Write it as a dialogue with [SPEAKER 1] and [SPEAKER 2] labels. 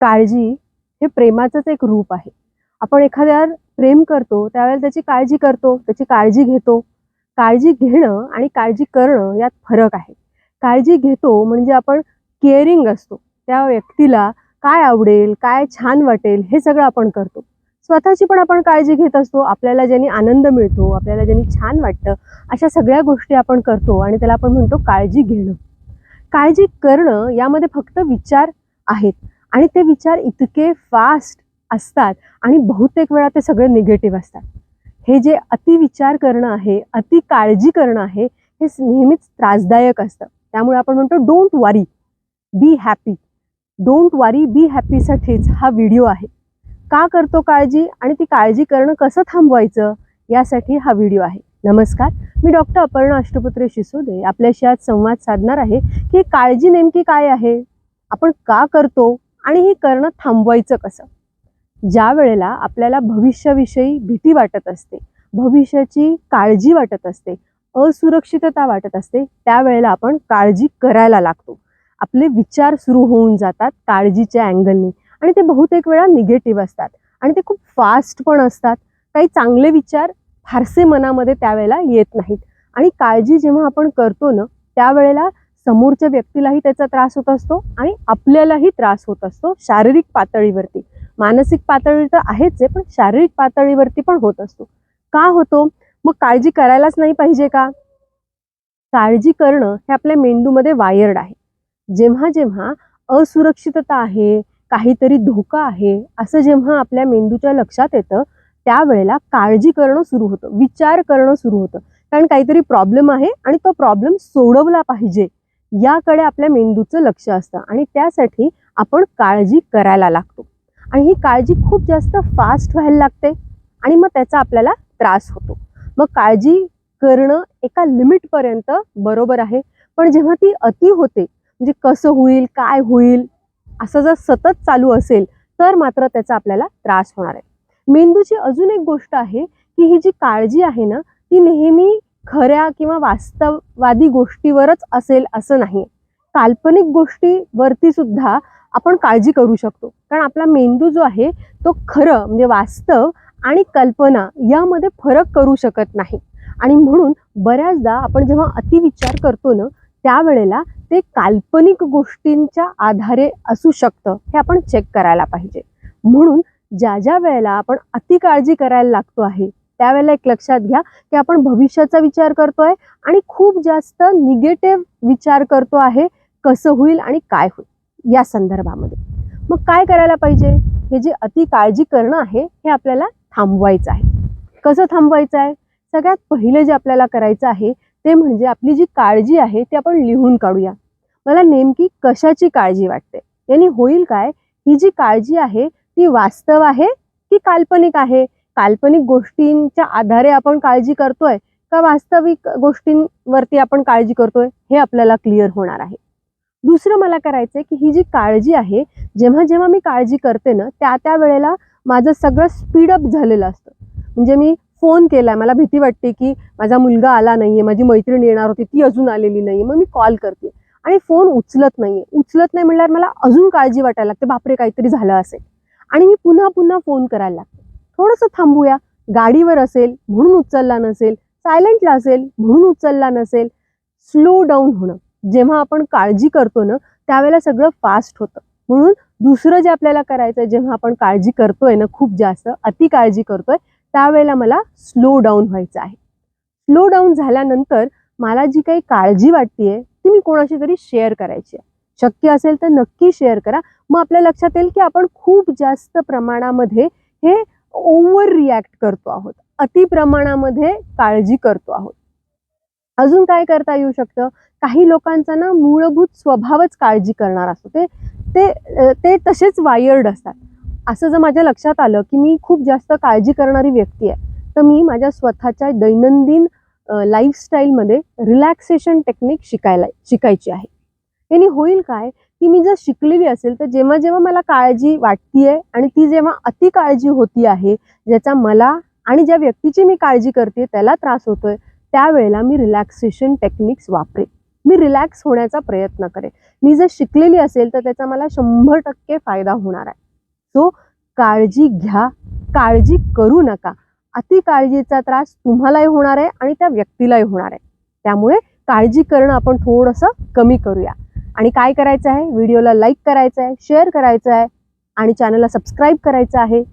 [SPEAKER 1] काळजी हे प्रेमाचंच एक रूप आहे. आपण एखाद्यावर प्रेम करतो त्यावेळेला त्याची काळजी करतो, त्याची काळजी घेतो. काळजी घेणं आणि काळजी करणं यात फरक आहे. काळजी घेतो म्हणजे आपण केअरिंग असतो. त्या व्यक्तीला काय आवडेल, काय छान वाटेल हे सगळं आपण करतो. स्वतःची पण आपण काळजी घेत असतो. आपल्याला ज्याने आनंद मिळतो, आपल्याला ज्याने छान वाटतं, अशा सगळ्या गोष्टी आपण करतो आणि त्याला आपण म्हणतो काळजी घेणं. काळजी करणं यामध्ये फक्त विचार आहेत आणि ते विचार इतके फास्ट असतात आणि बहुतेक वेळा ते सगळे निगेटिव्ह असतात. हे जे अति विचार करणं आहे, अति काळजी करणं आहे, हे नेहमीच त्रासदायक असतं. त्यामुळे आपण म्हणतो don't worry, be happy. Don't worry, be हॅपीसाठीच हा व्हिडिओ आहे. का करतो काळजी आणि ती काळजी करणं कसं थांबवायचं यासाठी हा व्हिडिओ आहे. नमस्कार, मी डॉक्टर अपर्णा अष्टपुत्रे शिसोदे आपल्याशी आज संवाद साधणार आहे की काळजी नेमकी काय आहे, आपण का करतो आणि ही करणं थांबवायचं कसं. ज्या वेळेला आपल्याला भविष्याविषयी भीती वाटत असते, भविष्याची काळजी वाटत असते, असुरक्षितता वाटत असते, त्यावेळेला आपण काळजी करायला लागतो. आपले विचार सुरू होऊन जातात काळजीच्या अँगलनी आणि ते बहुतेक वेळा निगेटिव्ह असतात आणि ते खूप फास्ट पण असतात. काही चांगले विचार फारसे मनामध्ये त्यावेळेला येत नाहीत आणि काळजी जेव्हा आपण करतो ना, त्यावेळेला समोरच्या व्यक्तीलाही त्याचा त्रास होत असतो आणि आपल्यालाही त्रास होत असतो. शारीरिक पातळीवरती, मानसिक पातळी तर आहेच आहे, पण शारीरिक पातळीवरती पण होत असतो. का होतो? मग काळजी करायलाच नाही पाहिजे का? काळजी करणं हे आपल्या मेंदूमध्ये वायर्ड आहे. जेव्हा जेव्हा असुरक्षितता आहे, काहीतरी धोका आहे, असं जेव्हा आपल्या मेंदूच्या लक्षात येतं, त्यावेळेला काळजी करणं सुरू होतं, विचार करणं सुरू होतं. कारण काहीतरी प्रॉब्लेम आहे आणि तो प्रॉब्लेम सोडवला पाहिजे याकडे आपल्या मेंदूचं लक्ष असतं आणि त्यासाठी आपण काळजी करायला लागतो. आणि ही काळजी खूप जास्त फास्ट व्हायला लागते आणि मग त्याचा आपल्याला त्रास होतो. मग काळजी करणं एका लिमिटपर्यंत बरोबर आहे, पण जेव्हा ती अति होते, म्हणजे कसं होईल, काय होईल, असं जर सतत चालू असेल तर मात्र त्याचा आपल्याला त्रास होणार आहे. मेंदूची अजून एक गोष्ट आहे की ही जी काळजी आहे ना, ती नेहमी खऱ्या किंवा वास्तववादी गोष्टीवरच असेल असं नाही. काल्पनिक गोष्टीवरती सुद्धा आपण काळजी करू शकतो. कारण आपला मेंदू जो आहे तो खरं म्हणजे वास्तव आणि कल्पना यामध्ये फरक करू शकत नाही आणि म्हणून बऱ्याचदा आपण जेव्हा अतिविचार करतो ना, त्यावेळेला ते काल्पनिक गोष्टींच्या आधारे असू शकतं, हे आपण चेक करायला पाहिजे. म्हणून ज्या ज्या वेळेला आपण अति काळजी करायला लागतो आहे, त्यावेळेला एक लक्षात घ्या की आपण भविष्याचा विचार करतोय आणि खूप जास्त निगेटिव्ह विचार करतो आहे, कसं होईल आणि काय होईल या संदर्भामध्ये. मग काय करायला पाहिजे? हे जे अति काळजी करणं आहे हे आपल्याला थांबवायचं आहे. कसं थांबवायचं आहे? सगळ्यात पहिले जे आपल्याला करायचं आहे ते म्हणजे आपली जी काळजी आहे ती आपण लिहून काढूया. मला नेमकी कशाची काळजी वाटते, यानी होईल काय, ही जी काळजी आहे ती वास्तव आहे की काल्पनिक आहे. काल्पनिक गोष्टींच्या आधारे आपण काळजी करतोय का वास्तविक गोष्टींवरती आपण काळजी करतोय, हे आपल्याला क्लिअर होणार आहे. दुसरं मला करायचंय की ही जी काळजी आहे, जेव्हा जेव्हा मी काळजी करते ना, त्या वेळेला माझं सगळं स्पीडअप झालेलं असतं. म्हणजे मी फोन केलाय, मला भीती वाटते की माझा मुलगा आला नाहीये, माझी मैत्रीण येणार होती ती अजून आलेली नाहीये, मग मी कॉल करते आणि फोन उचलत नाही म्हटल्यावर मला अजून काळजी वाटायला लागते, बापरे काहीतरी झालं असेल आणि मी पुन्हा पुन्हा फोन करायला लागते. थोडंसं थांबूया. गाडीवर असेल म्हणून उचलला नसेल, सायलेंटला असेल म्हणून उचलला नसेल. स्लो डाऊन होणं. जेव्हा आपण काळजी करतो ना, त्यावेळेला सगळं फास्ट होतं. म्हणून दुसरं जे आपल्याला करायचं आहे, जेव्हा आपण काळजी करतोय ना, खूप जास्त अति काळजी करतोय, त्यावेळेला मला स्लो डाऊन व्हायचं आहे. स्लो डाऊन झाल्यानंतर मला जी काही काळजी वाटतेय ती मी कोणाशी तरी शेअर करायची आहे. शक्य असेल तर नक्की शेअर करा. मग आपल्या लक्षात येईल की आपण खूप जास्त प्रमाणामध्ये हे ओव्हर रिॲक्ट करतो आहोत, अति प्रमाणामध्ये काळजी करतो आहोत. अजून काय करता येऊ शकतं? काही लोकांचा ना मूलभूत स्वभावच काळजी करणार असतो. ते ते ते तसेच वायर्ड असतात. असं जर माझ्या लक्षात आलं की मी खूप जास्त काळजी करणारी व्यक्ती आहे, तर मी माझ्या स्वतःच्या दैनंदिन लाईफस्टाईलमध्ये रिलॅक्सेशन टेक्निक शिकायची आहे. यानी होईल काय, ती मी जर शिकलेली असेल तर जेव्हा जेव्हा मला काळजी वाटतीये आणि ती जेव्हा अति काळजी होती आहे, ज्याचा मला आणि ज्या व्यक्तीची मी काळजी करते त्याला त्रास होतोय, त्यावेळेला मी रिलॅक्सेशन टेक्निक्स वापरेन. मी रिलॅक्स होण्याचा प्रयत्न करेन. मी जर शिकलेली असेल तर त्याचा मला 100% फायदा होणार आहे. सो काळजी घ्या, काळजी करू नका. अति काळजीचा त्रास तुम्हालाही होणार आहे आणि त्या व्यक्तीलाही होणार आहे. त्यामुळे काळजी करणं आपण थोडंसं कमी करूया. आणि काय करायचं आहे, व्हिडिओला लाईक करायचं आहे, शेअर करायचं आहे आणि चॅनलला सबस्क्राईब करायचं आहे.